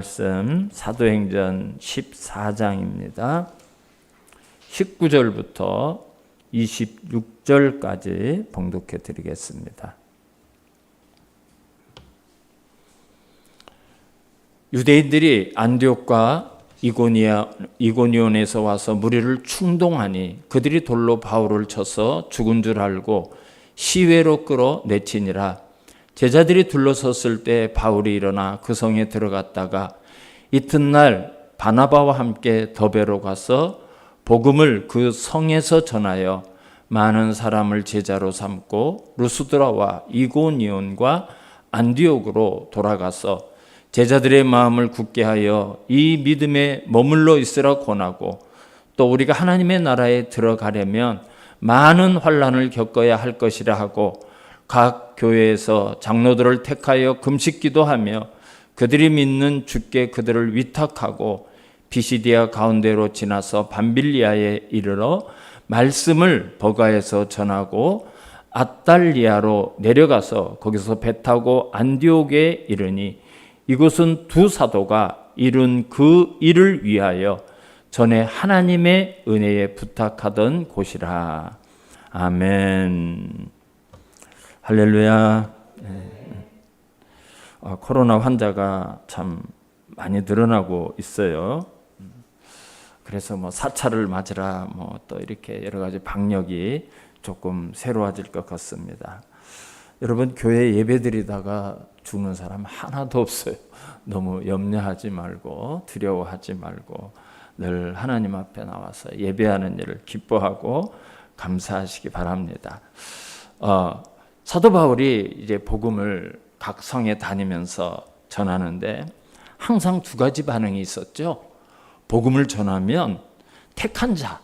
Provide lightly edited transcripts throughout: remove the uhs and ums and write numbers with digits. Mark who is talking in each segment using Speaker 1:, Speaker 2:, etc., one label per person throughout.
Speaker 1: 말씀 사도행전 14장입니다. 19절부터 26절까지 봉독해 드리겠습니다. 유대인들이 안디옥과 이고니온에서 와서 무리를 충동하니 그들이 돌로 바울을 쳐서 죽은 줄 알고 시외로 끌어내치니라. 제자들이 둘러섰을 때 바울이 일어나 그 성에 들어갔다가 이튿날 바나바와 함께 더베로 가서 복음을 그 성에서 전하여 많은 사람을 제자로 삼고 루스드라와 이고니온과 안디옥으로 돌아가서 제자들의 마음을 굳게 하여 이 믿음에 머물러 있으라 권하고, 또 우리가 하나님의 나라에 들어가려면 많은 환난을 겪어야 할 것이라 하고 각 교회에서 장로들을 택하여 금식기도하며 그들이 믿는 주께 그들을 위탁하고 비시디아 가운데로 지나서 밤빌리아에 이르러 말씀을 버가에서 전하고 아달리아로 내려가서 거기서 배 타고 안디옥에 이르니 이곳은 두 사도가 이룬 그 일을 위하여 전에 하나님의 은혜에 부탁하던 곳이라. 아멘. 할렐루야. 코로나 환자가 참 많이 늘어나고 있어요. 그래서 사찰을 맞으라 또 이렇게 여러 가지 방역이 조금 새로워질 것 같습니다. 여러분, 교회 예배드리다가 죽는 사람 하나도 없어요. 너무 염려하지 말고 두려워하지 말고 늘 하나님 앞에 나와서 예배하는 일을 기뻐하고 감사하시기 바랍니다. 사도 바울이 이제 복음을 각 성에 다니면서 전하는데 항상 두 가지 반응이 있었죠. 복음을 전하면 택한 자,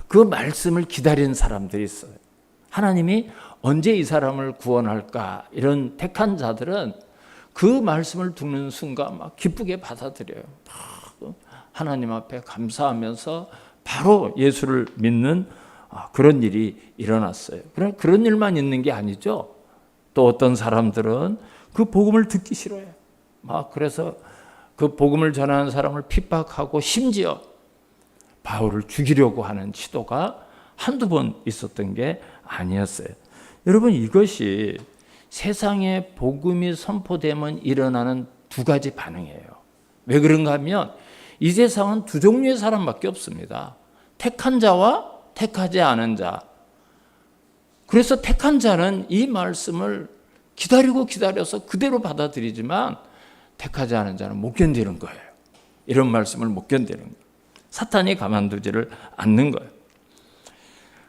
Speaker 1: 그 말씀을 기다리는 사람들이 있어요. 하나님이 언제 이 사람을 구원할까? 이런 택한 자들은 그 말씀을 듣는 순간 막 기쁘게 받아들여요. 하나님 앞에 감사하면서 바로 예수를 믿는 그런 일이 일어났어요. 그런 일만 있는 게 아니죠. 또 어떤 사람들은 그 복음을 듣기 싫어요. 그래서 그 복음을 전하는 사람을 핍박하고 심지어 바울을 죽이려고 하는 시도가 한두 번 있었던 게 아니었어요. 여러분, 이것이 세상에 복음이 선포되면 일어나는 두 가지 반응이에요. 왜 그런가 하면 이 세상은 두 종류의 사람밖에 없습니다. 택한 자와 택하지 않은 자. 그래서 택한 자는 이 말씀을 기다려서 그대로 받아들이지만 택하지 않은 자는 못 견디는 거예요. 이런 말씀을 못 견디는 거예요. 사탄이 가만두지를 않는 거예요.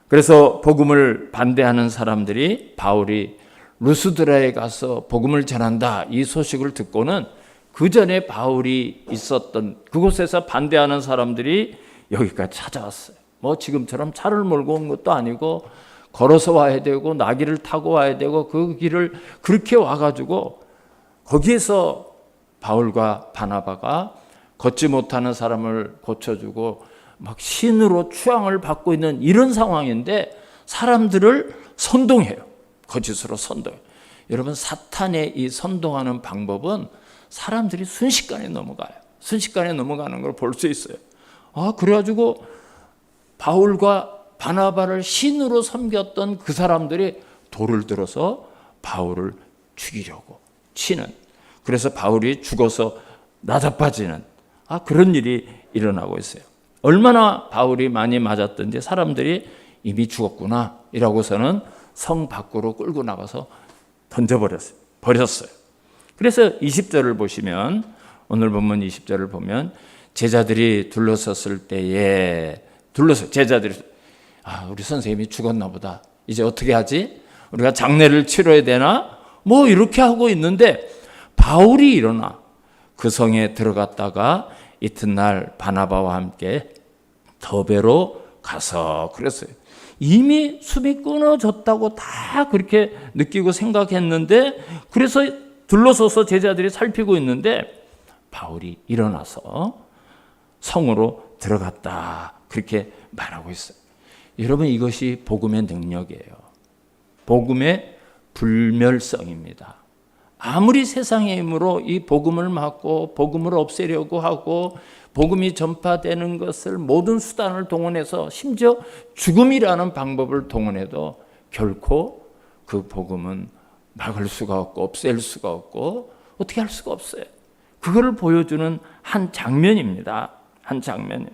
Speaker 1: 그래서 복음을 반대하는 사람들이 바울이 루스드라에 가서 복음을 전한다 이 소식을 듣고는 그 전에 바울이 있었던 그곳에서 반대하는 사람들이 여기까지 찾아왔어요. 지금처럼 차를 몰고 온 것도 아니고 걸어서 와야 되고 나귀를 타고 와야 되고 그 길을 그렇게 와가지고 거기에서 바울과 바나바가 걷지 못하는 사람을 고쳐주고 막 신으로 추앙을 받고 있는 이런 상황인데 사람들을 선동해요. 거짓으로 선동해요. 여러분, 사탄의 이 선동하는 방법은 사람들이 순식간에 넘어가요. 순식간에 넘어가는 걸 볼 수 있어요. 그래가지고 바울과 바나바를 신으로 섬겼던 그 사람들이 돌을 들어서 바울을 죽이려고 치는, 그래서 바울이 죽어서 나자빠지는 그런 일이 일어나고 있어요. 얼마나 바울이 많이 맞았던지 사람들이 이미 죽었구나 이라고서는 성 밖으로 끌고 나가서 버렸어요. 그래서 20절을 보시면, 오늘 본문 20절을 보면 제자들이 둘러섰을 때에 제자들이 우리 선생님이 죽었나 보다. 이제 어떻게 하지? 우리가 장례를 치러야 되나? 이렇게 하고 있는데 바울이 일어나 그 성에 들어갔다가 이튿날 바나바와 함께 더베로 가서 그랬어요. 이미 숨이 끊어졌다고 다 그렇게 느끼고 생각했는데, 그래서 둘러서서 제자들이 살피고 있는데 바울이 일어나서 성으로 들어갔다 그렇게 말하고 있어요. 여러분, 이것이 복음의 능력이에요. 복음의 불멸성입니다. 아무리 세상의 힘으로 이 복음을 막고 복음을 없애려고 하고 복음이 전파되는 것을 모든 수단을 동원해서 심지어 죽음이라는 방법을 동원해도 결코 그 복음은 막을 수가 없고 없앨 수가 없고 어떻게 할 수가 없어요. 그거를 보여주는 한 장면입니다. 한 장면이에요.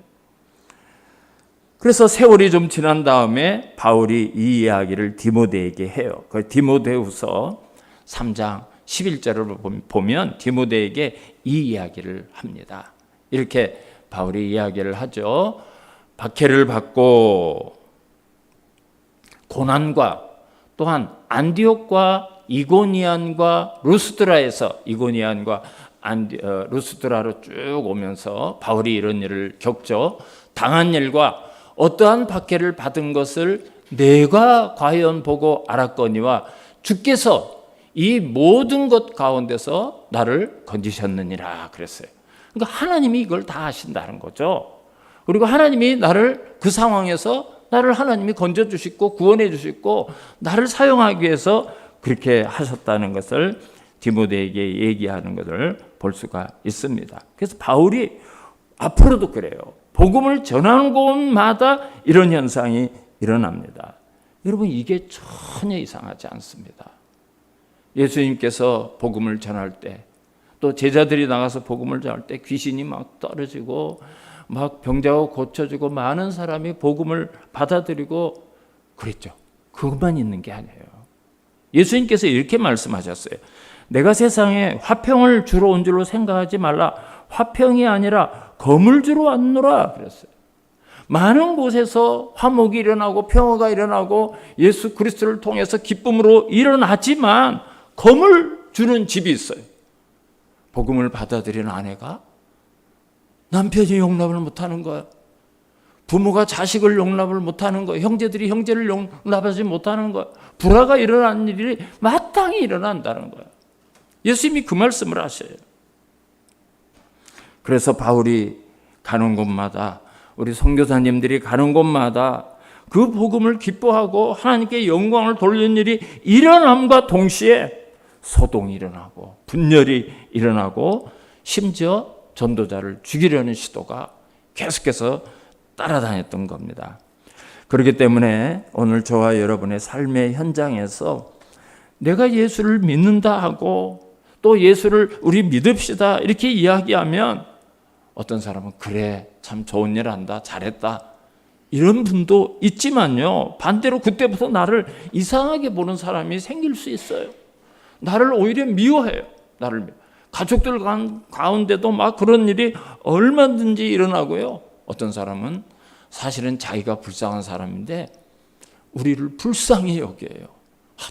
Speaker 1: 그래서 세월이 좀 지난 다음에 바울이 이 이야기를 디모데에게 해요. 그 디모데후서 3장 11절을 보면 디모데에게 이 이야기를 합니다. 이렇게 바울이 이야기를 하죠. 박해를 받고 고난과 또한 안디옥과 이고니안과 루스드라에서 이고니안과 루스드라로 쭉 오면서 바울이 이런 일을 겪죠. 당한 일과 어떠한 박해를 받은 것을 내가 과연 보고 알았거니와 주께서 이 모든 것 가운데서 나를 건지셨느니라 그랬어요. 그러니까 하나님이 이걸 다 아신다는 거죠. 그리고 하나님이 나를 그 상황에서 나를 하나님이 건져주시고 구원해 주시고 나를 사용하기 위해서 그렇게 하셨다는 것을 디모데에게 얘기하는 것을 볼 수가 있습니다. 그래서 바울이 앞으로도 그래요. 복음을 전하는 곳마다 이런 현상이 일어납니다. 여러분 이게 전혀 이상하지 않습니다. 예수님께서 복음을 전할 때 또 제자들이 나가서 복음을 전할 때 귀신이 막 떨어지고 막 병자가 고쳐지고 많은 사람이 복음을 받아들이고 그랬죠. 그것만 있는 게 아니에요. 예수님께서 이렇게 말씀하셨어요. 내가 세상에 화평을 주러 온 줄로 생각하지 말라. 화평이 아니라 검을 주러 왔노라 그랬어요. 많은 곳에서 화목이 일어나고 평화가 일어나고 예수 그리스도를 통해서 기쁨으로 일어나지만 검을 주는 집이 있어요. 복음을 받아들이는 아내가 남편이 용납을 못하는 거야. 부모가 자식을 용납을 못하는 거야. 형제들이 형제를 용납하지 못하는 거야. 불화가 일어나는 일이 마땅히 일어난다는 거야. 예수님이 그 말씀을 하셔요. 그래서 바울이 가는 곳마다 우리 선교사님들이 가는 곳마다 그 복음을 기뻐하고 하나님께 영광을 돌리는 일이 일어남과 동시에 소동이 일어나고 분열이 일어나고 심지어 전도자를 죽이려는 시도가 계속해서 따라다녔던 겁니다. 그렇기 때문에 오늘 저와 여러분의 삶의 현장에서 내가 예수를 믿는다 하고 또 예수를 우리 믿읍시다 이렇게 이야기하면 어떤 사람은 그래 참 좋은 일 한다 잘했다 이런 분도 있지만요, 반대로 그때부터 나를 이상하게 보는 사람이 생길 수 있어요. 나를 오히려 미워해요. 가족들 가운데도 막 그런 일이 얼마든지 일어나고요. 어떤 사람은 사실은 자기가 불쌍한 사람인데 우리를 불쌍히 여겨요.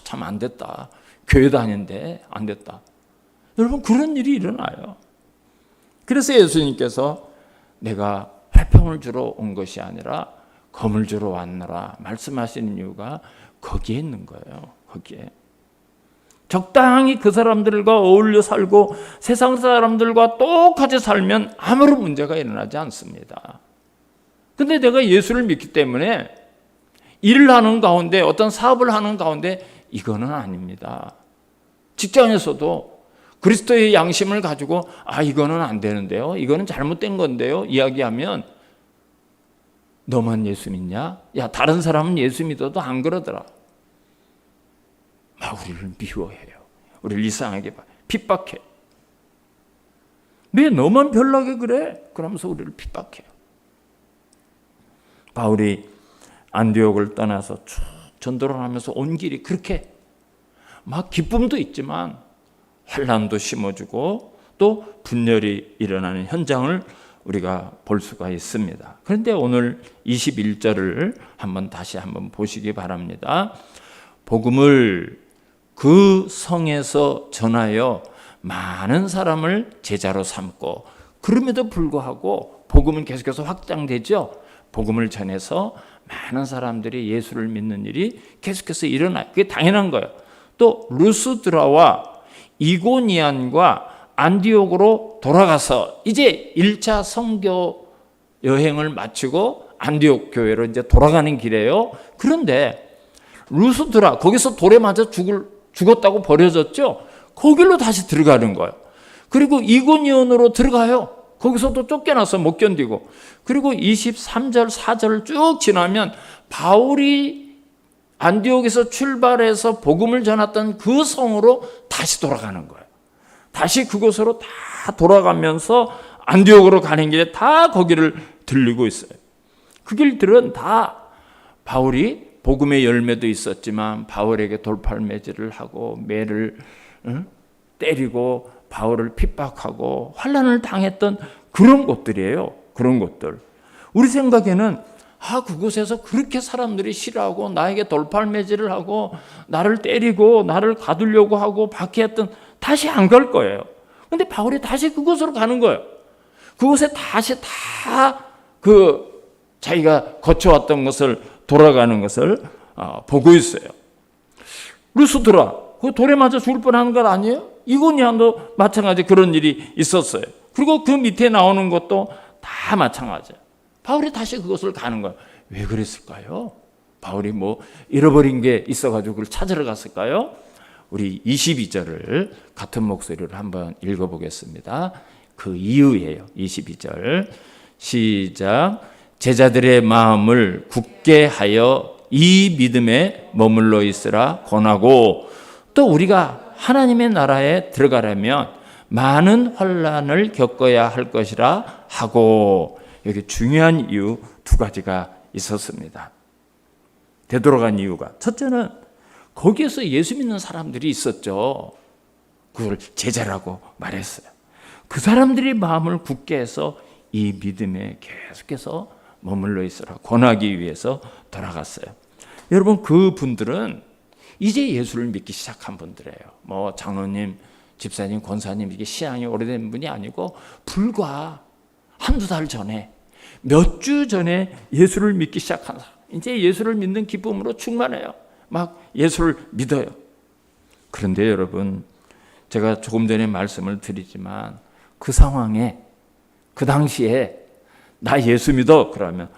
Speaker 1: 참 안 됐다. 교회 다니는데 안 됐다. 여러분 그런 일이 일어나요. 그래서 예수님께서 내가 화평을 주러 온 것이 아니라 검을 주러 왔노라 말씀하시는 이유가 거기에 있는 거예요. 거기에. 적당히 그 사람들과 어울려 살고 세상 사람들과 똑같이 살면 아무런 문제가 일어나지 않습니다. 근데 내가 예수를 믿기 때문에 일을 하는 가운데 어떤 사업을 하는 가운데 이거는 아닙니다. 직장에서도 그리스도의 양심을 가지고 이거는 안 되는데요. 이거는 잘못된 건데요. 이야기하면 너만 예수 믿냐? 야 다른 사람은 예수 믿어도 안 그러더라. 막 우리를 미워해요. 우리를 이상하게 봐. 핍박해. 왜 너만 별나게 그래? 그러면서 우리를 핍박해요. 바울이 안디옥을 떠나서 쭉 전도를 하면서 온 길이 그렇게 막 기쁨도 있지만 환난도 심어주고 또 분열이 일어나는 현장을 우리가 볼 수가 있습니다. 그런데 오늘 21절을 다시 한번 보시기 바랍니다. 복음을 그 성에서 전하여 많은 사람을 제자로 삼고 그럼에도 불구하고 복음은 계속해서 확장되죠. 복음을 전해서 많은 사람들이 예수를 믿는 일이 계속해서 일어나요. 그게 당연한 거예요. 또 루스드라와 이고니안과 안디옥으로 돌아가서 이제 1차 선교 여행을 마치고 안디옥 교회로 이제 돌아가는 길이에요. 그런데 루스드라 거기서 돌에 맞아 죽었다고 버려졌죠. 거길로 다시 들어가는 거예요. 그리고 이고니온으로 들어가요. 거기서도 쫓겨나서 못 견디고. 그리고 23절 4절 쭉 지나면 바울이 안디옥에서 출발해서 복음을 전했던 그 성으로 다시 돌아가는 거예요. 다시 그곳으로 다 돌아가면서 안디옥으로 가는 길에 다 거기를 들리고 있어요. 그 길들은 다 바울이 복음의 열매도 있었지만 바울에게 돌팔매질을 하고 매를 때리고 바울을 핍박하고 환난을 당했던 그런 곳들이에요. 그런 곳들. 우리 생각에는 그곳에서 그렇게 사람들이 싫어하고 나에게 돌팔매질을 하고 나를 때리고 나를 가두려고 하고 박해했던, 다시 안 갈 거예요. 근데 바울이 다시 그곳으로 가는 거예요. 그곳에 다시 다 자기가 거쳐왔던 것을, 돌아가는 것을 보고 있어요. 루스드라, 그 돌에 맞아 죽을 뻔하는 것 아니에요? 이고니온도 마찬가지 그런 일이 있었어요. 그리고 그 밑에 나오는 것도 다 마찬가지예요. 바울이 다시 그것을 가는 거예요. 왜 그랬을까요? 바울이 뭐 잃어버린 게 있어가지고 그걸 찾으러 갔을까요? 우리 22절을 같은 목소리로 한번 읽어보겠습니다. 그 이유예요. 22절 시작. 제자들의 마음을 굳게 하여 이 믿음에 머물러 있으라 권하고, 또 우리가 하나님의 나라에 들어가려면 많은 환난을 겪어야 할 것이라 하고, 여기 중요한 이유 두 가지가 있었습니다. 되돌아간 이유가, 첫째는 거기에서 예수 믿는 사람들이 있었죠. 그걸 제자라고 말했어요. 그 사람들이 마음을 굳게 해서 이 믿음에 계속해서 머물러 있으라 권하기 위해서 돌아갔어요. 여러분, 그 분들은 이제 예수를 믿기 시작한 분들이에요. 뭐 장로님, 집사님, 권사님, 이게 신앙이 오래된 분이 아니고 불과 한두 달 전에, 몇 주 전에 예수를 믿기 시작한 사람. 이제 예수를 믿는 기쁨으로 충만해요. 막 예수를 믿어요. 그런데 여러분, 제가 조금 전에 말씀을 드리지만 그 상황에, 그 당시에 나 예수 믿어 그러면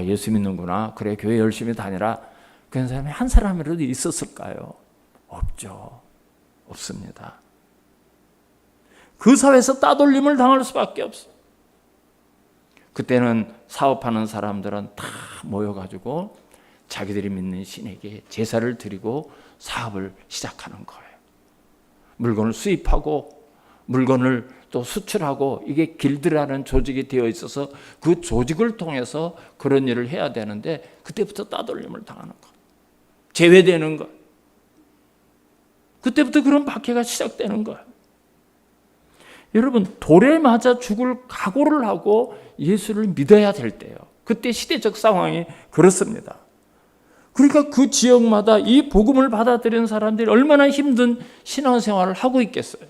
Speaker 1: 예수 믿는구나, 그래 교회 열심히 다니라, 그런 사람이 한 사람이라도 있었을까요? 없죠. 없습니다. 그 사회에서 따돌림을 당할 수밖에 없어요. 그때는 사업하는 사람들은 다 모여가지고 자기들이 믿는 신에게 제사를 드리고 사업을 시작하는 거예요. 물건을 수입하고 물건을 또 수출하고, 이게 길드라는 조직이 되어 있어서 그 조직을 통해서 그런 일을 해야 되는데 그때부터 따돌림을 당하는 거예요. 제외되는 거예요. 그때부터 그런 박해가 시작되는 거예요. 여러분, 돌에 맞아 죽을 각오를 하고 예수를 믿어야 될 때요. 그때 시대적 상황이 그렇습니다. 그러니까 그 지역마다 이 복음을 받아들이는 사람들이 얼마나 힘든 신앙생활을 하고 있겠어요.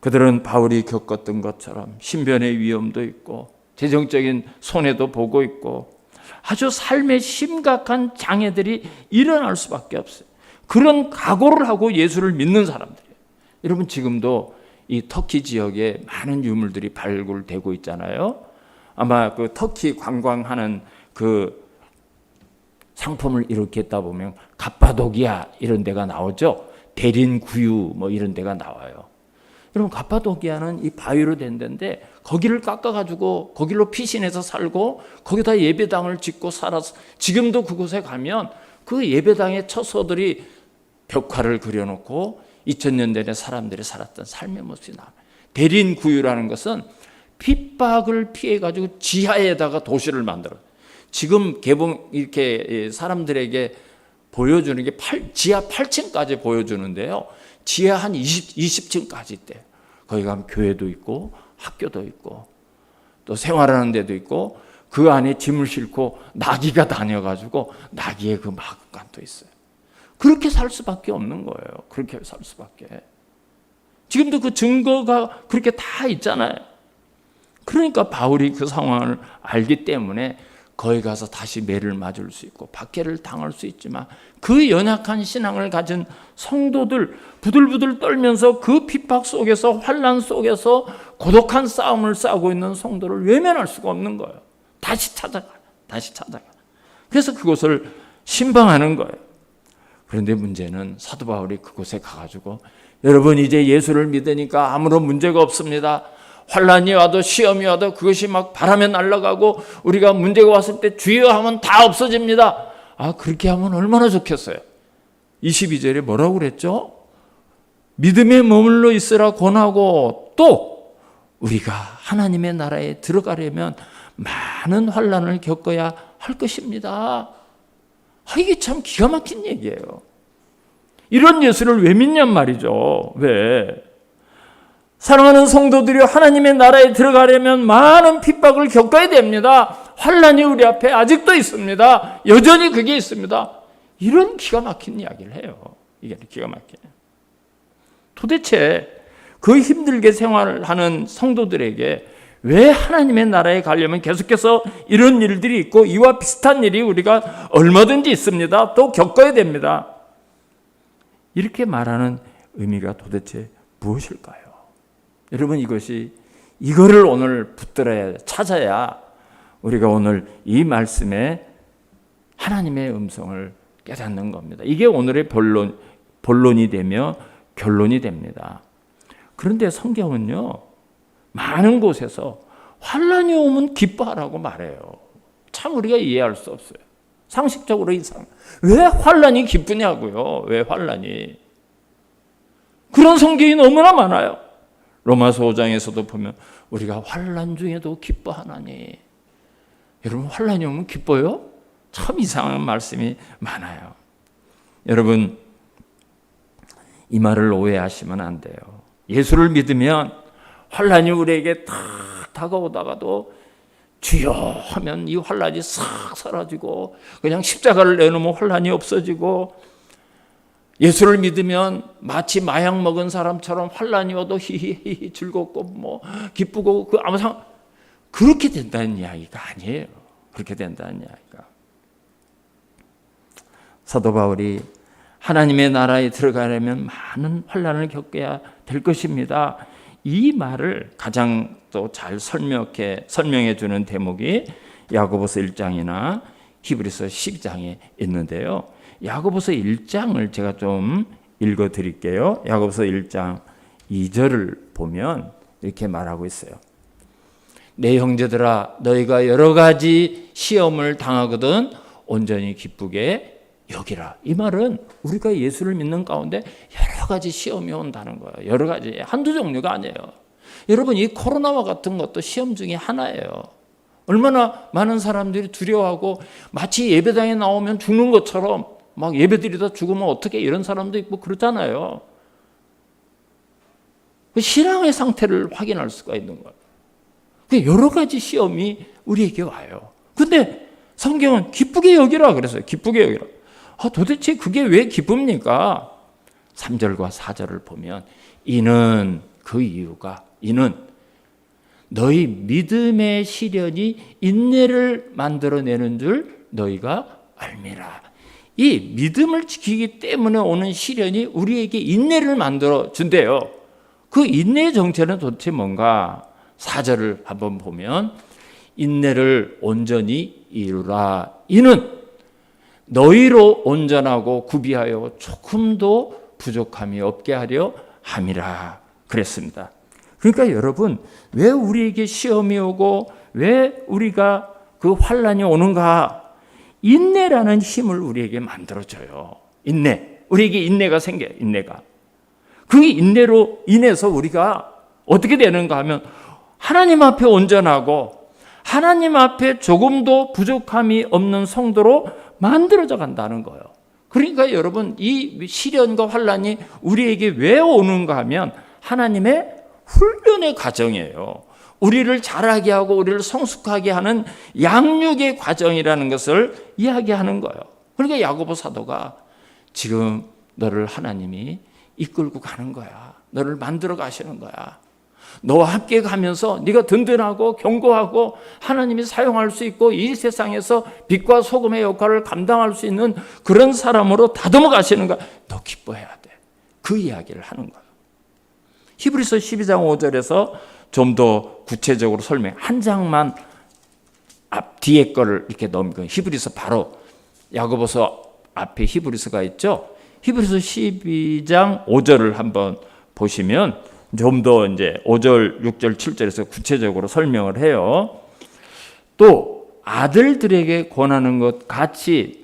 Speaker 1: 그들은 바울이 겪었던 것처럼 신변의 위험도 있고 재정적인 손해도 보고 있고 아주 삶의 심각한 장애들이 일어날 수밖에 없어요. 그런 각오를 하고 예수를 믿는 사람들이에요. 여러분, 지금도 이 터키 지역에 많은 유물들이 발굴되고 있잖아요. 아마 그 터키 관광하는 그 상품을 이렇게 했다 보면 갑바도기아 이런 데가 나오죠. 대린구유 뭐 이런 데가 나와요. 여러분, 갑바도기아는 이 바위로 된 데인데 거기를 깎아가지고 거기로 피신해서 살고 거기다 예배당을 짓고 살아서, 지금도 그곳에 가면 그 예배당의 처소들이 벽화를 그려놓고 2000년 전에 사람들이 살았던 삶의 모습이 나와요. 대린구유라는 것은 핍박을 피해가지고 지하에다가 도시를 만들어요. 지금 개봉 이렇게 사람들에게 보여주는 게 지하 8층까지 보여주는데요. 지하 한 20층까지 있대요. 거기 가면 교회도 있고 학교도 있고 또 생활하는 데도 있고, 그 안에 짐을 싣고 나귀가 다녀가지고 나귀의 그 마구간도 있어요. 그렇게 살 수밖에 없는 거예요. 그렇게 살 수밖에. 지금도 그 증거가 그렇게 다 있잖아요. 그러니까 바울이 그 상황을 알기 때문에 거기 가서 다시 매를 맞을 수 있고 박해를 당할 수 있지만, 그 연약한 신앙을 가진 성도들 부들부들 떨면서 그 핍박 속에서, 환난 속에서 고독한 싸움을 싸우고 있는 성도를 외면할 수가 없는 거예요. 다시 찾아가. 그래서 그것을 신방하는 거예요. 그런데 문제는 사도 바울이 그곳에 가가지고 여러분 이제 예수를 믿으니까 아무런 문제가 없습니다. 환란이 와도 시험이 와도 그것이 막 바람에 날아가고 우리가 문제가 왔을 때 주여 하면 다 없어집니다. 아, 그렇게 하면 얼마나 좋겠어요. 22절에 뭐라고 그랬죠? 믿음에 머물러 있으라 권하고 또 우리가 하나님의 나라에 들어가려면 많은 환란을 겪어야 할 것입니다. 이게 참 기가 막힌 얘기예요. 이런 예수를 왜 믿냔 말이죠. 왜? 사랑하는 성도들이 하나님의 나라에 들어가려면 많은 핍박을 겪어야 됩니다. 환란이 우리 앞에 아직도 있습니다. 여전히 그게 있습니다. 이런 기가 막힌 이야기를 해요. 이게 기가 막혀요. 도대체 그 힘들게 생활하는 성도들에게 왜 하나님의 나라에 가려면 계속해서 이런 일들이 있고 이와 비슷한 일이 우리가 얼마든지 있습니다. 또 겪어야 됩니다. 이렇게 말하는 의미가 도대체 무엇일까요? 여러분 이거를 오늘 붙들어야 찾아야 우리가 오늘 이 말씀에 하나님의 음성을 깨닫는 겁니다. 이게 오늘의 본론이 되며 결론이 됩니다. 그런데 성경은요, 많은 곳에서 환란이 오면 기뻐하라고 말해요. 참 우리가 이해할 수 없어요. 상식적으로 왜 환란이 기쁘냐고요. 왜 환란이. 그런 성경이 너무나 많아요. 로마서 5장에서도 보면 우리가 환란 중에도 기뻐하나니. 여러분 환란이 오면 기뻐요? 참 이상한 말씀이 많아요. 여러분 이 말을 오해하시면 안 돼요. 예수를 믿으면 환란이 우리에게 탁 다가오다가도 주여 하면 이 환란이 싹 사라지고 그냥 십자가를 내놓으면 환란이 없어지고 예수를 믿으면 마치 마약 먹은 사람처럼 환란이 와도 히히히 즐겁고 뭐 기쁘고 그 아무 상관 그렇게 된다는 이야기가 아니에요. 그렇게 된다는 이야기가. 사도 바울이 하나님의 나라에 들어가려면 많은 환란을 겪어야 될 것입니다. 이 말을 가장 또 잘 설명해 주는 대목이 야고보서 1장이나 히브리서 12장에 있는데요. 야고보서 1장을 제가 좀 읽어 드릴게요. 야고보서 1장 2절을 보면 이렇게 말하고 있어요. 내 형제들아 너희가 여러 가지 시험을 당하거든 온전히 기쁘게 여기라. 이 말은 우리가 예수를 믿는 가운데 여러 가지 시험이 온다는 거예요. 여러 가지, 한두 종류가 아니에요. 여러분 이 코로나와 같은 것도 시험 중에 하나예요. 얼마나 많은 사람들이 두려워하고 마치 예배당에 나오면 죽는 것처럼 막 예배드리다 죽으면 어떻게 이런 사람도 있고 그렇잖아요. 그 신앙의 상태를 확인할 수가 있는 거예요. 여러 가지 시험이 우리에게 와요. 근데 성경은 기쁘게 여기라 그랬어요. 기쁘게 여기라. 도대체 그게 왜 기쁩니까? 3절과 4절을 보면 이는 그 이유가 이는 너희 믿음의 시련이 인내를 만들어내는 줄 너희가 알미라. 이 믿음을 지키기 때문에 오는 시련이 우리에게 인내를 만들어 준대요. 그 인내의 정체는 도대체 뭔가? 4절을 한번 보면 인내를 온전히 이루라. 이는 너희로 온전하고 구비하여 조금도 부족함이 없게 하려 함이라 그랬습니다. 그러니까 여러분 왜 우리에게 시험이 오고 왜 우리가 그 환란이 오는가? 인내라는 힘을 우리에게 만들어줘요. 인내. 우리에게 인내가 생겨요. 인내가. 그 인내로 인해서 우리가 어떻게 되는가 하면 하나님 앞에 온전하고 하나님 앞에 조금도 부족함이 없는 성도로 만들어져 간다는 거예요. 그러니까 여러분 이 시련과 환란이 우리에게 왜 오는가 하면 하나님의 훈련의 과정이에요. 우리를 자라게 하고 우리를 성숙하게 하는 양육의 과정이라는 것을 이야기하는 거예요. 그러니까 야고보 사도가 지금 너를 하나님이 이끌고 가는 거야. 너를 만들어 가시는 거야. 너와 함께 가면서 네가 든든하고 견고하고 하나님이 사용할 수 있고 이 세상에서 빛과 소금의 역할을 감당할 수 있는 그런 사람으로 다듬어 가시는 거야. 너 기뻐해야 돼. 그 이야기를 하는 거야. 히브리서 12장 5절에서 좀 더 구체적으로 설명, 한 장만 앞 뒤에 거를 이렇게 넘기고 히브리서 바로 야고보서 앞에 히브리서가 있죠. 히브리서 12장 5절을 한번 보시면 좀 더 이제 5절, 6절, 7절에서 구체적으로 설명을 해요. 또 아들들에게 권하는 것 같이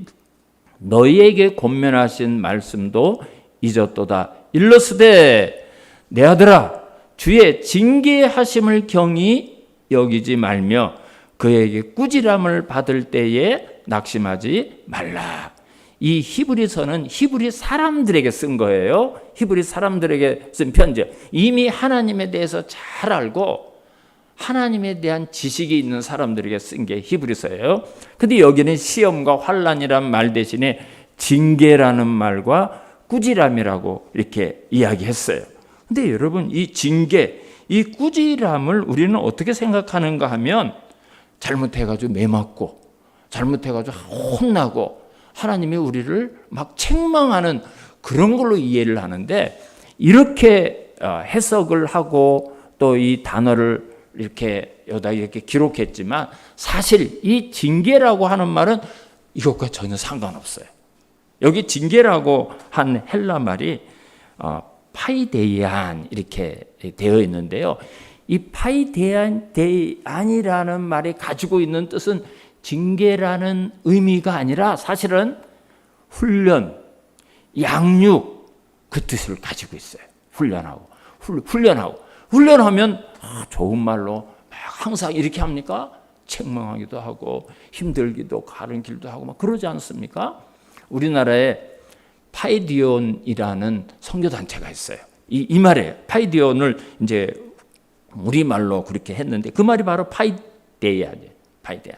Speaker 1: 너희에게 권면하신 말씀도 잊었도다. 일러스되 내 아들아 주의 징계하심을 경히 여기지 말며 그에게 꾸지람을 받을 때에 낙심하지 말라. 이 히브리서는 히브리 사람들에게 쓴 거예요. 히브리 사람들에게 쓴 편지. 이미 하나님에 대해서 잘 알고 하나님에 대한 지식이 있는 사람들에게 쓴 게 히브리서예요. 근데 여기는 시험과 환난이란 말 대신에 징계라는 말과 꾸지람이라고 이렇게 이야기했어요. 근데 여러분, 이 징계, 이 꾸지람을 우리는 어떻게 생각하는가 하면 잘못해가지고 매맞고 잘못해가지고 혼나고 하나님이 우리를 막 책망하는 그런 걸로 이해를 하는데, 이렇게 해석을 하고 또 이 단어를 여기다 이렇게 기록했지만 사실 이 징계라고 하는 말은 이것과 전혀 상관없어요. 여기 징계라고 한 헬라 말이 파이데이안 이렇게 되어 있는데요. 이 파이데이안이라는 말이 가지고 있는 뜻은 징계라는 의미가 아니라 사실은 훈련, 양육 그 뜻을 가지고 있어요. 훈련하면 좋은 말로 항상 이렇게 합니까? 책망하기도 하고 힘들기도 가는 길도 하고 막 그러지 않습니까? 우리나라에 파이디온이라는 선교단체가 있어요. 이 말에 파이디온을 이제 우리말로 그렇게 했는데 그 말이 바로 파이데이아예요. 파이데이아.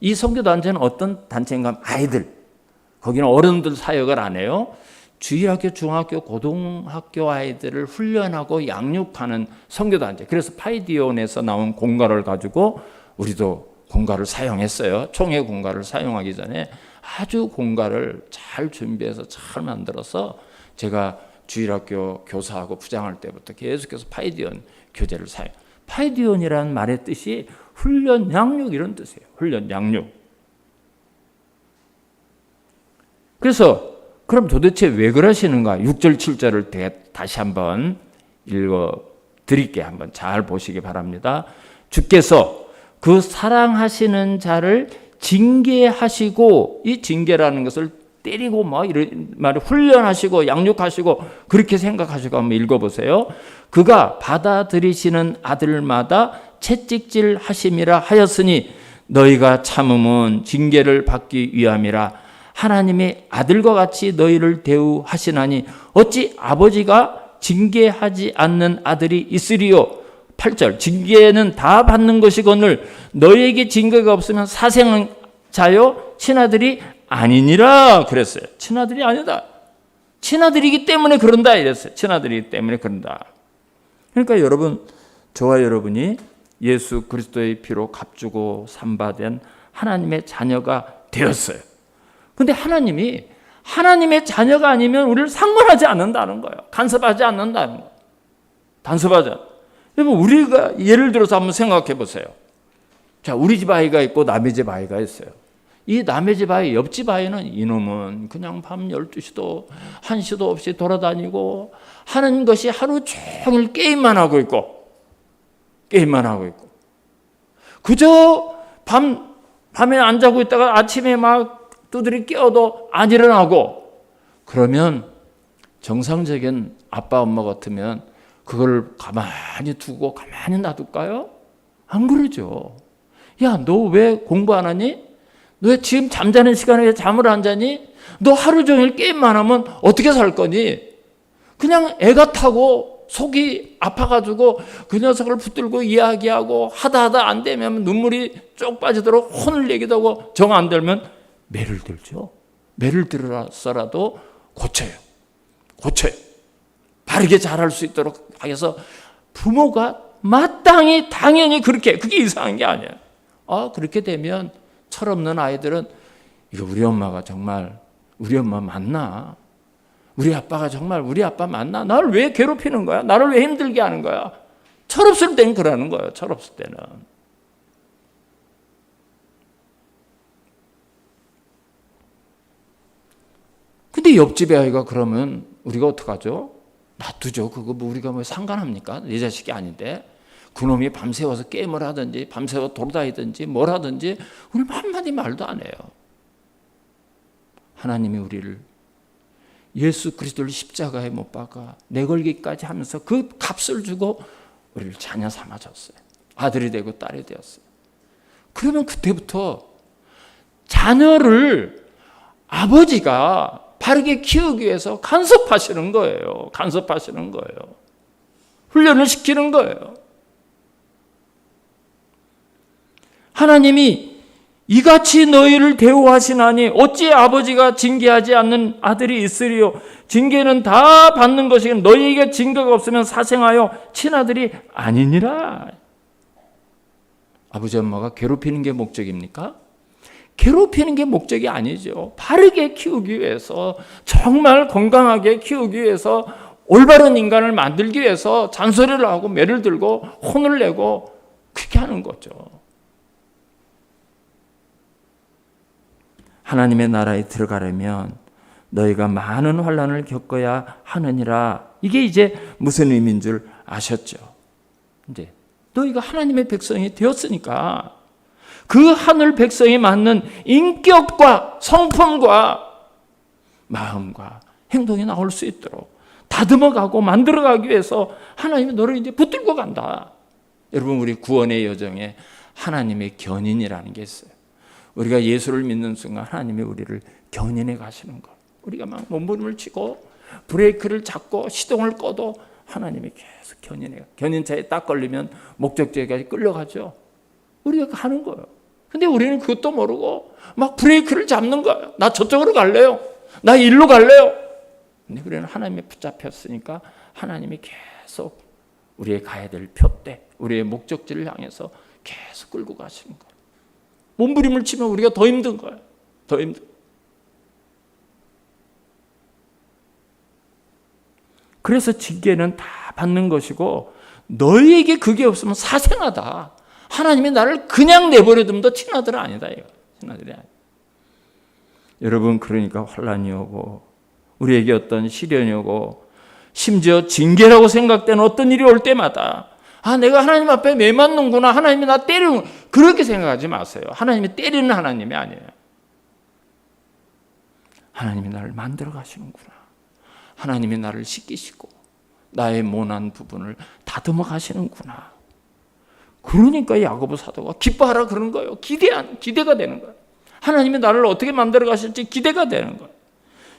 Speaker 1: 이 선교단체는 어떤 단체인가 하면 아이들, 거기는 어른들 사역을 안 해요. 주일학교, 중학교, 고등학교 아이들을 훈련하고 양육하는 선교단체. 그래서 파이디온에서 나온 공가를 가지고 우리도 공가를 사용했어요. 총회 공가를 사용하기 전에 아주 공가를 잘 준비해서 잘 만들어서 제가 주일학교 교사하고 부장할 때부터 계속해서 파이디온 교재를 사용. 파이디온이라는 말의 뜻이 훈련, 양육 이런 뜻이에요. 훈련, 양육. 그래서 그럼 도대체 왜 그러시는가? 6절, 7절을 다시 한번 읽어드릴게요. 한번 잘 보시기 바랍니다. 주께서 그 사랑하시는 자를 징계하시고, 이 징계라는 것을 때리고 뭐 이런 말을 훈련하시고 양육하시고 그렇게 생각하시고 한번 읽어보세요. 그가 받아들이시는 아들마다 채찍질 하심이라 하였으니 너희가 참음은 징계를 받기 위함이라. 하나님의 아들과 같이 너희를 대우하시나니 어찌 아버지가 징계하지 않는 아들이 있으리요. 8절 징계는 다 받는 것이거늘 너희에게 징계가 없으면 사생은 자요 친아들이 아니니라 그랬어요. 친아들이 아니다. 친아들이기 때문에 그런다 이랬어요. 친아들이기 때문에 그런다. 그러니까 여러분, 저와 여러분이 예수 그리스도의 피로 값주고 삼바된 하나님의 자녀가 되었어요. 근데 하나님이 하나님의 자녀가 아니면 우리를 상관하지 않는다는 거예요. 간섭하지 않는다는 거예요. 간섭하지 않는다. 여러분, 우리가 예를 들어서 한번 생각해 보세요. 자, 우리 집 아이가 있고 남의 집 아이가 있어요. 이 남의 집 아이, 옆집 아이는 이놈은 그냥 밤 12시도 1시도 없이 돌아다니고 하는 것이 하루 종일 게임만 하고 있고 그저 밤에 안 자고 있다가 아침에 막 두드리 깨워도 안 일어나고, 그러면 정상적인 아빠 엄마 같으면 그걸 가만히 두고 가만히 놔둘까요? 안 그러죠. 야, 너 왜 공부 안 하니? 너 왜 지금 잠자는 시간에 왜 잠을 안 자니? 너 하루 종일 게임만 하면 어떻게 살 거니? 그냥 애가 타고 속이 아파가지고 그 녀석을 붙들고 이야기하고 하다 안 되면 눈물이 쭉 빠지도록 혼을 내기도 하고 정 안 들면 매를 들죠. 매를 들어서라도 고쳐요. 바르게 잘할 수 있도록 해서 부모가 마땅히 당연히 그렇게, 그게 이상한 게 아니에요. 그렇게 되면 철없는 아이들은 이거 우리 엄마가 정말 우리 엄마 맞나? 우리 아빠가 정말 우리 아빠 맞나? 나를 왜 괴롭히는 거야? 나를 왜 힘들게 하는 거야? 철없을 땐 그러는 거예요. 철없을 때는. 근데 근데 옆집에 아이가 그러면 우리가 어떡하죠? 놔두죠. 그거 뭐 우리가 뭐 상관합니까? 내 자식이 아닌데. 그놈이 밤새워서 게임을 하든지 밤새워 돌아다니든지 뭘 하든지 우리 한마디 말도 안 해요. 하나님이 우리를 예수 그리스도를 십자가에 못 박아 내걸기까지 하면서 그 값을 주고 우리를 자녀 삼아줬어요. 아들이 되고 딸이 되었어요. 그러면 그때부터 자녀를 아버지가 바르게 키우기 위해서 간섭하시는 거예요. 간섭하시는 거예요. 훈련을 시키는 거예요. 하나님이 이같이 너희를 대우하시나니 어찌 아버지가 징계하지 않는 아들이 있으리요. 징계는 다 받는 것이고 너희에게 징계가 없으면 사생하여 친아들이 아니니라. 아버지 엄마가 괴롭히는 게 목적입니까? 괴롭히는 게 목적이 아니죠. 바르게 키우기 위해서, 정말 건강하게 키우기 위해서, 올바른 인간을 만들기 위해서 잔소리를 하고 매를 들고 혼을 내고 그렇게 하는 거죠. 하나님의 나라에 들어가려면 너희가 많은 환난을 겪어야 하느니라. 이게 이제 무슨 의미인 줄 아셨죠? 이제 너희가 하나님의 백성이 되었으니까 그 하늘 백성이 맞는 인격과 성품과 마음과 행동이 나올 수 있도록 다듬어가고 만들어가기 위해서 하나님이 너를 이제 붙들고 간다. 여러분, 우리 구원의 여정에 하나님의 견인이라는 게 있어요. 우리가 예수를 믿는 순간 하나님이 우리를 견인해 가시는 거. 우리가 막 몸부림을 치고 브레이크를 잡고 시동을 꺼도 하나님이 계속 견인해요. 견인차에 딱 걸리면 목적지까지 끌려가죠. 우리가 가는 거예요. 근데 우리는 그것도 모르고 막 브레이크를 잡는 거예요. 나 저쪽으로 갈래요. 나 일로 갈래요. 근데 우리는 하나님에 붙잡혔으니까 하나님이 계속 우리의 가야 될 표대, 우리의 목적지를 향해서 계속 끌고 가시는 거예요. 몸부림을 치면 우리가 더 힘든 거예요. 더 힘든. 그래서 징계는 다 받는 것이고 너희에게 그게 없으면 사생하다. 하나님이 나를 그냥 내버려두면 친아들은 아니다. 이거. 친아들이 아니다. 여러분, 그러니까 환난이 오고 우리에게 어떤 시련이 오고 심지어 징계라고 생각되는 어떤 일이 올 때마다 내가 하나님 앞에 매 맞는구나. 하나님이 나 때리는, 그렇게 생각하지 마세요. 하나님이 때리는 하나님이 아니에요. 하나님이 나를 만들어 가시는구나. 하나님이 나를 씻기시고 나의 모난 부분을 다듬어 가시는구나. 그러니까 야고보 사도가 기뻐하라 그런 거예요. 기대가 되는 거예요. 하나님이 나를 어떻게 만들어 가실지 기대가 되는 거예요.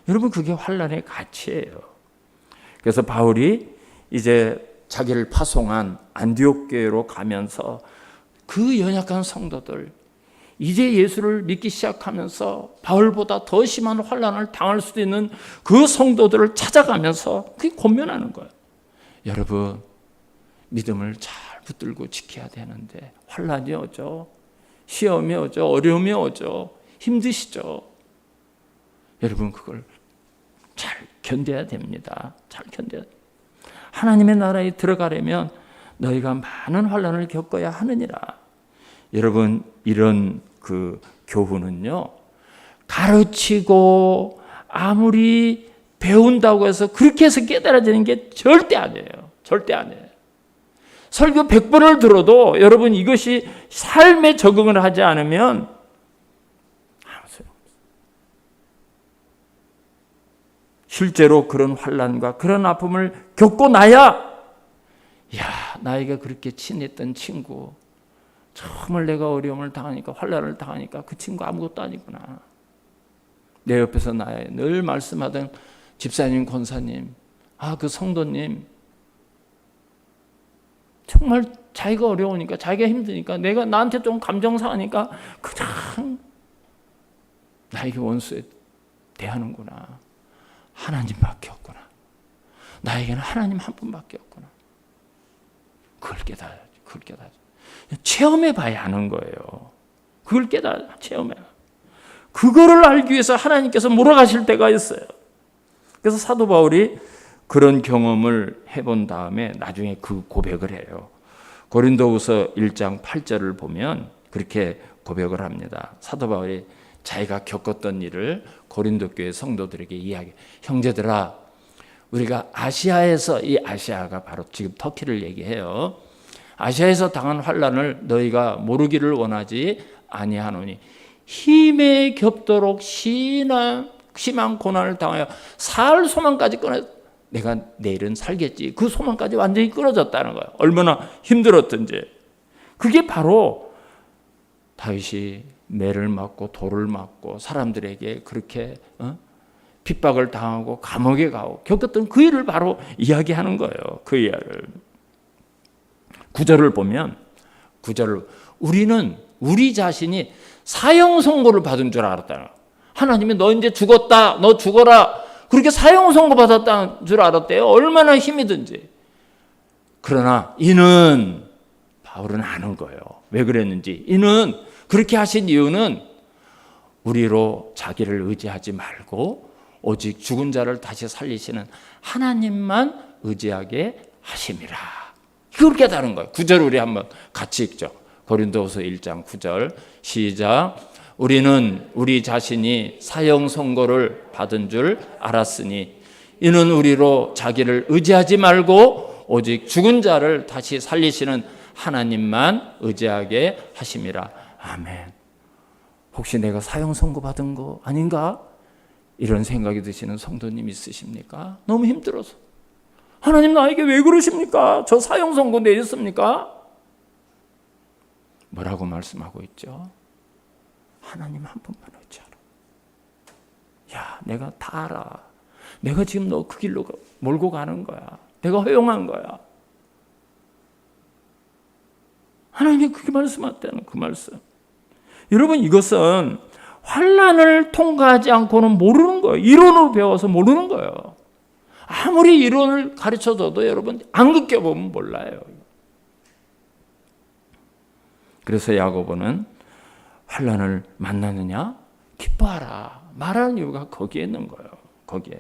Speaker 1: 여러분, 그게 환난의 가치예요. 그래서 바울이 이제 자기를 파송한 안디옥 교회로 가면서 그 연약한 성도들, 이제 예수를 믿기 시작하면서 바울보다 더 심한 환난을 당할 수도 있는 그 성도들을 찾아가면서 그게 권면하는 거예요. 여러분, 믿음을 잘 붙들고 지켜야 되는데 환난이 오죠. 시험이 오죠. 어려움이 오죠. 힘드시죠. 여러분, 그걸 잘 견뎌야 됩니다. 잘 견뎌야 됩니다. 하나님의 나라에 들어가려면 너희가 많은 환난을 겪어야 하느니라. 여러분, 이런 그 교훈은요, 가르치고 아무리 배운다고 해서 그렇게 해서 깨달아지는 게 절대 아니에요. 절대 아니에요. 설교 100번을 들어도 여러분 이것이 삶에 적응을 하지 않으면 아무 소용없어요. 실제로 그런 환난과 그런 아픔을 겪고 나야, 나에게 그렇게 친했던 친구, 정말 내가 어려움을 당하니까, 환난을 당하니까 그 친구 아무것도 아니구나. 내 옆에서 나의 늘 말씀하던 집사님, 권사님, 그 성도님, 정말 자기가 어려우니까, 자기가 힘드니까, 내가 나한테 좀 감정 상하니까 그냥 나에게 원수에 대하는구나. 하나님밖에 없구나. 나에게는 하나님 한 분밖에 없구나. 그걸 깨달아야지. 그걸 깨달아야지. 체험해 봐야 하는 거예요. 그걸 체험해. 그거를 알기 위해서 하나님께서 몰아가실 때가 있어요. 그래서 사도 바울이 그런 경험을 해본 다음에 나중에 그 고백을 해요. 고린도후서 1장 8절을 보면 그렇게 고백을 합니다. 사도 바울이 자기가 겪었던 일을 고린도 교회 성도들에게 이야기. 형제들아, 우리가 아시아에서, 이 아시아가 바로 지금 터키를 얘기해요. 아시아에서 당한 환난을 너희가 모르기를 원하지 아니하노니 힘에 겹도록 심한 고난을 당하여 살 소망까지 끊어. 내가 내일은 살겠지. 그 소망까지 완전히 끊어졌다는 거예요. 얼마나 힘들었던지. 그게 바로 다윗이 매를 맞고 돌을 맞고 사람들에게 그렇게 핍박을 당하고 감옥에 가고 겪었던 그 일을 바로 이야기하는 거예요. 그 이야기를. 9절을 보면, 9절을 우리는 우리 자신이 사형 선고를 받은 줄 알았다는 거예요. 하나님이 너 이제 죽었다, 너 죽어라, 그렇게 사형 선고 받았다는 줄 알았대요. 얼마나 힘이 든지. 그러나 이는, 바울은 아는 거예요. 왜 그랬는지. 이는 그렇게 하신 이유는 우리로 자기를 의지하지 말고 오직 죽은 자를 다시 살리시는 하나님만 의지하게 하심이라. 이걸 깨달은 거예요. 9절 우리 한번 같이 읽죠. 고린도후서 1장 9절 시작. 우리는 우리 자신이 사형 선고를 받은 줄 알았으니 이는 우리로 자기를 의지하지 말고 오직 죽은 자를 다시 살리시는 하나님만 의지하게 하심이라. 아멘. 혹시 내가 사형 선고 받은 거 아닌가? 이런 생각이 드시는 성도님 있으십니까? 너무 힘들어서. 하나님 나에게 왜 그러십니까? 저 사형 선고 내렸습니까? 뭐라고 말씀하고 있죠? 하나님 한 분만 의지하라. 야, 내가 다 알아. 내가 지금 너 그 길로 몰고 가는 거야. 내가 허용한 거야. 하나님이 그렇게 말씀하셨다는 그 말씀. 여러분, 이것은 환난을 통과하지 않고는 모르는 거예요. 이론으로 배워서 모르는 거예요. 아무리 이론을 가르쳐줘도 여러분 안 겪어보면 몰라요. 그래서 야고보는 환난을 만나느냐? 기뻐하라. 말하는 이유가 거기에 있는 거예요. 거기에.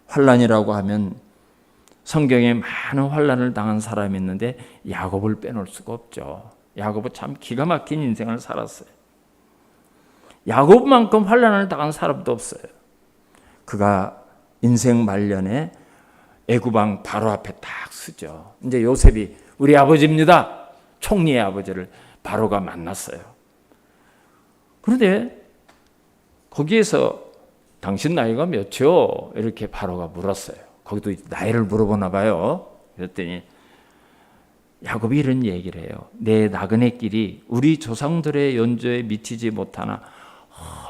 Speaker 1: 환난이라고 하면 성경에 많은 환난을 당한 사람이 있는데 야고보를 빼놓을 수가 없죠. 야고보 참 기가 막힌 인생을 살았어요. 야고보만큼 환난을 당한 사람도 없어요. 그가 인생 말년에 애굽왕 바로 앞에 딱 서죠. 이제 요셉이 우리 아버지입니다. 총리의 아버지를 바로가 만났어요. 그런데 거기에서 당신 나이가 몇이요? 이렇게 바로가 물었어요. 거기도 나이를 물어보나 봐요. 그랬더니 야곱이 이런 얘기를 해요. 내 나그네 길이 우리 조상들의 연조에 미치지 못하나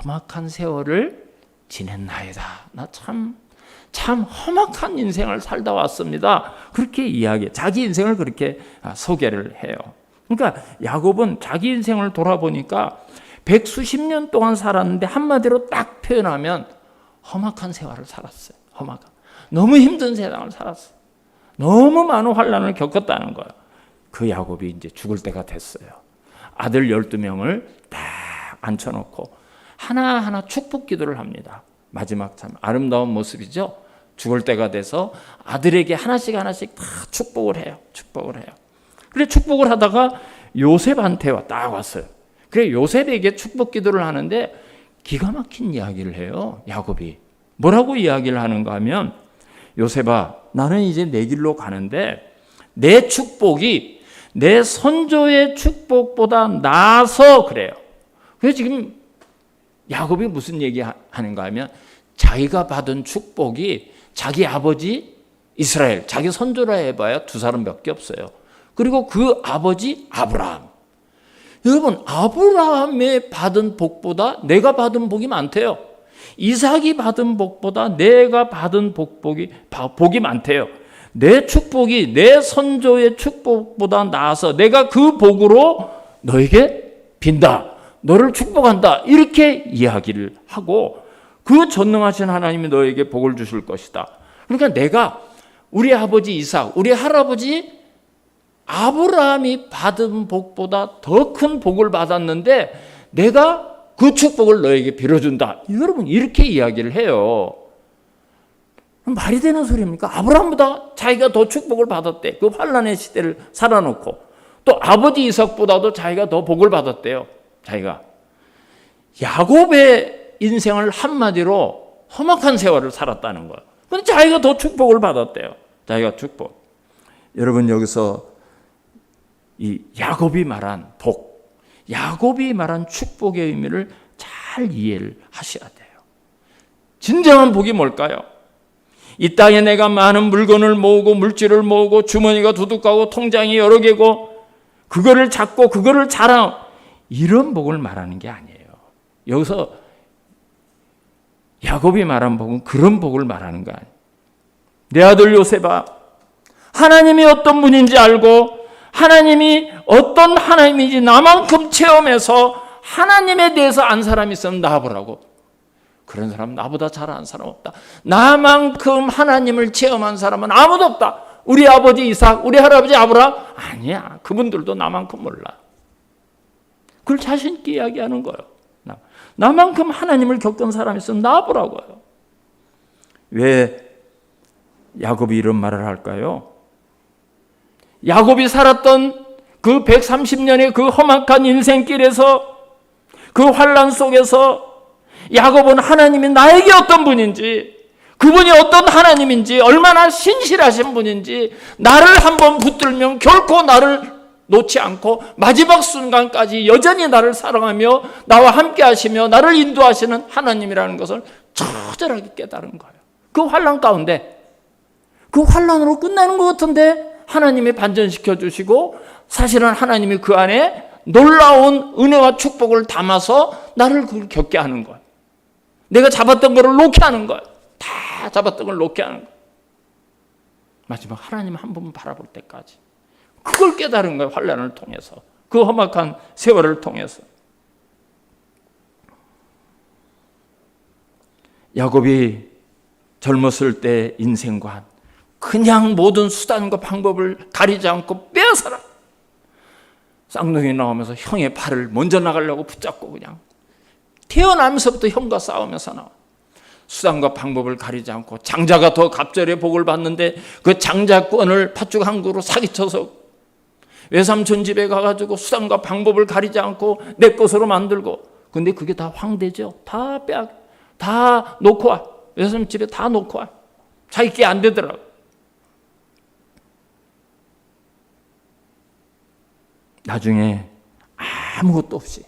Speaker 1: 험악한 세월을 지냈나이다. 나 참 험악한 인생을 살다 왔습니다. 그렇게 이야기, 자기 인생을 그렇게 소개를 해요. 그러니까 야곱은 자기 인생을 돌아보니까 100수십 년 동안 살았는데 한마디로 딱 표현하면 험악한 생활을 살았어요. 험악한. 너무 힘든 세상을 살았어요. 너무 많은 환난을 겪었다는 거예요. 그 야곱이 이제 죽을 때가 됐어요. 아들 12명을 딱 앉혀놓고 하나하나 축복 기도를 합니다. 마지막 참 아름다운 모습이죠. 죽을 때가 돼서 아들에게 하나씩 다 축복을 해요. 그래 축복을 하다가 요셉한테 딱 왔어요. 그래 요셉에게 축복 기도를 하는데 기가 막힌 이야기를 해요. 야곱이. 뭐라고 이야기를 하는가 하면 요셉아, 나는 이제 내 길로 가는데 내 축복이 내 선조의 축복보다 나아서 그래요. 그래서 지금 야곱이 무슨 얘기 하는가 하면 자기가 받은 축복이 자기 아버지 이스라엘, 자기 선조라 해봐야 두 사람밖에 없어요. 그리고 그 아버지 아브라함. 여러분, 아브라함의 받은 복보다 내가 받은 복이 많대요. 이삭이 받은 복보다 내가 받은 복이 많대요. 내 축복이 내 선조의 축복보다 나아서 내가 그 복으로 너에게 빈다. 너를 축복한다. 이렇게 이야기를 하고 그 전능하신 하나님이 너에게 복을 주실 것이다. 그러니까 내가 우리 아버지 이삭, 우리 할아버지 아브라함이 받은 복보다 더 큰 복을 받았는데 내가 그 축복을 너에게 빌어준다. 여러분 이렇게 이야기를 해요. 말이 되는 소리입니까? 아브라함보다 자기가 더 축복을 받았대. 그 환난의 시대를 살아놓고 또 아버지 이삭보다도 자기가 더 복을 받았대요. 자기가. 야곱의 인생을 한마디로 험악한 세월을 살았다는 거예요. 근데 자기가 더 축복을 받았대요. 자기가 축복. 여러분 여기서 이 야곱이 말한 복, 야곱이 말한 축복의 의미를 잘 이해를 하셔야 돼요. 진정한 복이 뭘까요? 이 땅에 내가 많은 물건을 모으고 물질을 모으고 주머니가 두둑하고 통장이 여러 개고 그거를 잡고 그거를 자랑, 이런 복을 말하는 게 아니에요. 여기서 야곱이 말한 복은 그런 복을 말하는 거 아니에요. 내 아들 요셉아, 하나님이 어떤 분인지 알고 하나님이 어떤 하나님인지 나만큼 체험해서 하나님에 대해서 안 사람이 있으면 나와보라고. 그런 사람 나보다 잘 아는 사람 없다. 나만큼 하나님을 체험한 사람은 아무도 없다. 우리 아버지 이삭, 우리 할아버지 아브라함, 아니야. 그분들도 나만큼 몰라. 그걸 자신 있게 이야기하는 거예요. 나만큼 하나님을 겪은 사람이 있으면 나와보라고요. 왜 야곱이 이런 말을 할까요? 야곱이 살았던 그 130년의 그 험악한 인생길에서, 그 환난 속에서 야곱은 하나님이 나에게 어떤 분인지, 그분이 어떤 하나님인지, 얼마나 신실하신 분인지, 나를 한번 붙들면 결코 나를 놓지 않고 마지막 순간까지 여전히 나를 사랑하며 나와 함께 하시며 나를 인도하시는 하나님이라는 것을 처절하게 깨달은 거예요. 그 환난 가운데, 그 환난으로 끝나는 것 같은데 하나님이 반전시켜 주시고, 사실은 하나님이 그 안에 놀라운 은혜와 축복을 담아서 나를 그걸 겪게 하는 거예요. 내가 잡았던 거를 놓게 하는 거예요. 다 잡았던 걸 놓게 하는 거예요. 마지막 하나님 한 번 바라볼 때까지. 그걸 깨달은 거예요. 환난을 통해서. 그 험악한 세월을 통해서. 야곱이 젊었을 때 인생관, 그냥 모든 수단과 방법을 가리지 않고 빼앗아라. 쌍둥이 나오면서 형의 팔을 먼저 나가려고 붙잡고 그냥 태어나면서부터 형과 싸우면서 나와. 수단과 방법을 가리지 않고, 장자가 더 갑절의 복을 받는데 그 장자권을 팥죽 한 그루 사기쳐서 외삼촌 집에 가가지고 수단과 방법을 가리지 않고 내 것으로 만들고, 근데 그게 다 황되죠. 다 놓고 와. 외삼촌 집에 다 놓고 와. 자기 게 안 되더라고. 나중에 아무것도 없이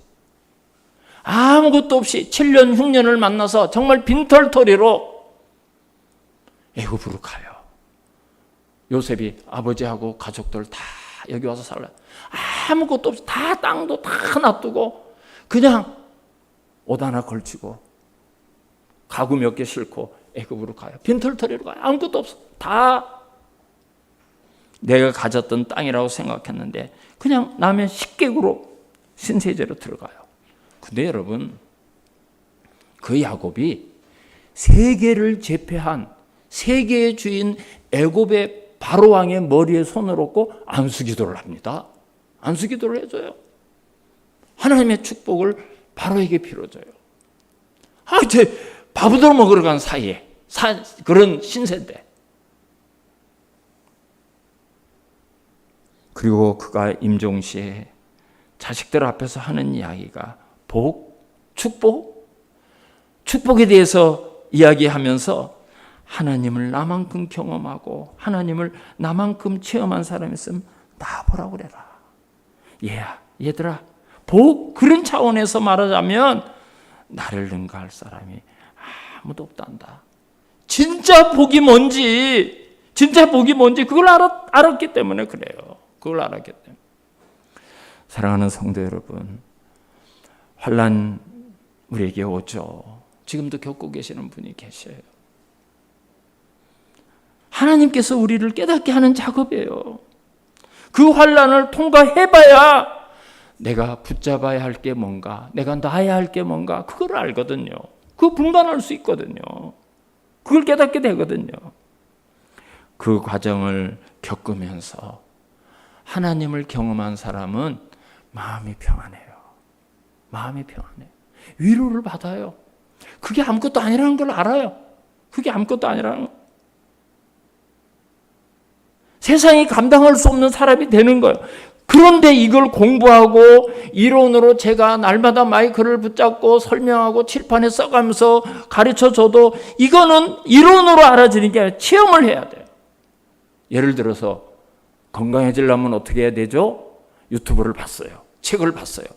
Speaker 1: 7년 흉년을 만나서 정말 빈털터리로 애굽으로 가요. 요셉이 아버지하고 가족들 다 여기 와서 살아요. 아무것도 없이 다 땅도 다 놔두고 그냥 옷 하나 걸치고 가구 몇 개 싣고 애굽으로 가요. 빈털터리로 가요. 아무것도 없어. 다 내가 가졌던 땅이라고 생각했는데 그냥 남의 식객으로 신세제로 들어가요. 근데 여러분, 그 야곱이 세계를 제패한 세계의 주인 애굽의 바로왕의 머리에 손을 얹고 안수기도를 합니다. 안수기도를 해줘요. 하나님의 축복을 바로에게 빌어줘요. 이제 밥을 먹으러 간 사이에 그런 신세인데. 그리고 그가 임종시에 자식들 앞에서 하는 이야기가 복, 축복에 대해서 이야기하면서 하나님을 나만큼 경험하고 하나님을 나만큼 체험한 사람이 있으면 나보라고 그래라. 얘들아, 복, 그런 차원에서 말하자면 나를 능가할 사람이 아무도 없단다. 진짜 복이 뭔지 그걸 알았기 때문에 그래요. 그걸 알았기 때문에. 사랑하는 성도 여러분, 환난 우리에게 오죠. 지금도 겪고 계시는 분이 계셔요. 하나님께서 우리를 깨닫게 하는 작업이에요. 그 환난을 통과해봐야 내가 붙잡아야 할 게 뭔가, 내가 놔야 할 게 뭔가, 그걸 알거든요. 그거 분간할 수 있거든요. 그걸 깨닫게 되거든요. 그 과정을 겪으면서 하나님을 경험한 사람은 마음이 평안해요. 마음이 평안해요. 위로를 받아요. 그게 아무것도 아니라는 걸 알아요. 그게 아무것도 아니라는 거. 세상이 감당할 수 없는 사람이 되는 거예요. 그런데 이걸 공부하고 이론으로 제가 날마다 마이크를 붙잡고 설명하고 칠판에 써가면서 가르쳐줘도 이거는 이론으로 알아지는 게 아니라 체험을 해야 돼요. 예를 들어서 건강해지려면 어떻게 해야 되죠? 유튜브를 봤어요. 책을 봤어요.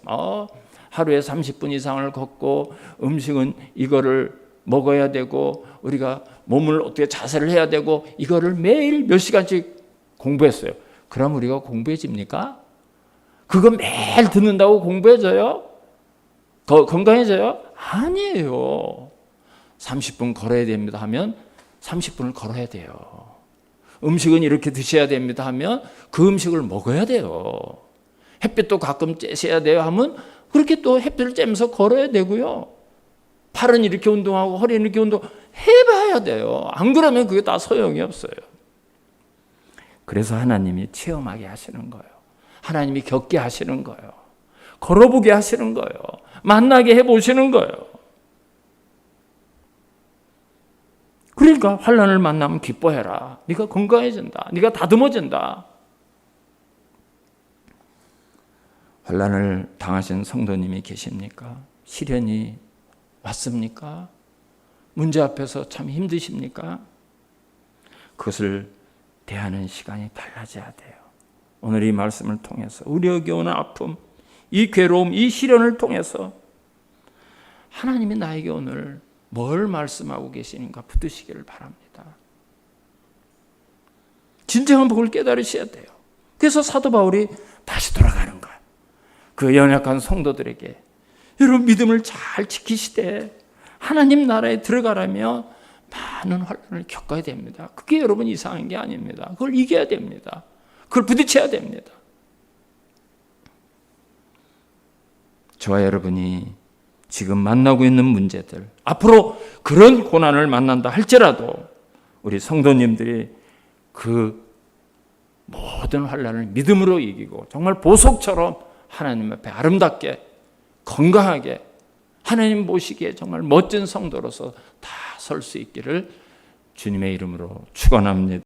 Speaker 1: 하루에 30분 이상을 걷고 음식은 이거를 먹어야 되고 우리가 몸을 어떻게 자세를 해야 되고 이거를 매일 몇 시간씩 공부했어요. 그럼 우리가 공부해집니까? 그거 매일 듣는다고 공부해져요? 건강해져요? 아니에요. 30분 걸어야 됩니다 하면 30분을 걸어야 돼요. 음식은 이렇게 드셔야 됩니다 하면 그 음식을 먹어야 돼요. 햇빛도 가끔 쬐셔야 돼요 하면 그렇게 또 햇빛을 쬐면서 걸어야 되고요. 팔은 이렇게 운동하고 허리는 이렇게 해봐야 돼요. 안 그러면 그게 다 소용이 없어요. 그래서 하나님이 체험하게 하시는 거예요. 하나님이 겪게 하시는 거예요. 걸어보게 하시는 거예요. 만나게 해보시는 거예요. 그러니까 환난을 만나면 기뻐해라. 네가 건강해진다. 네가 다듬어진다. 환난을 당하신 성도님이 계십니까? 시련이 왔습니까? 문제 앞에서 참 힘드십니까? 그것을 대하는 시간이 달라져야 돼요. 오늘 이 말씀을 통해서 우리에게 오는 아픔, 이 괴로움, 이 시련을 통해서 하나님이 나에게 오늘 뭘 말씀하고 계시는가 붙드시기를 바랍니다. 진정한 복을 깨달으셔야 돼요. 그래서 사도 바울이 다시 돌아가는 거예요. 그 연약한 성도들에게 여러분 믿음을 잘 지키시되 하나님 나라에 들어가려면 많은 환난을 겪어야 됩니다. 그게 여러분 이상한 게 아닙니다. 그걸 이겨야 됩니다. 그걸 부딪혀야 됩니다. 저와 여러분이 지금 만나고 있는 문제들, 앞으로 그런 고난을 만난다 할지라도 우리 성도님들이 그 모든 환난을 믿음으로 이기고 정말 보석처럼 하나님 앞에 아름답게 건강하게 하나님 보시기에 정말 멋진 성도로서 다 설 수 있기를 주님의 이름으로 축원합니다.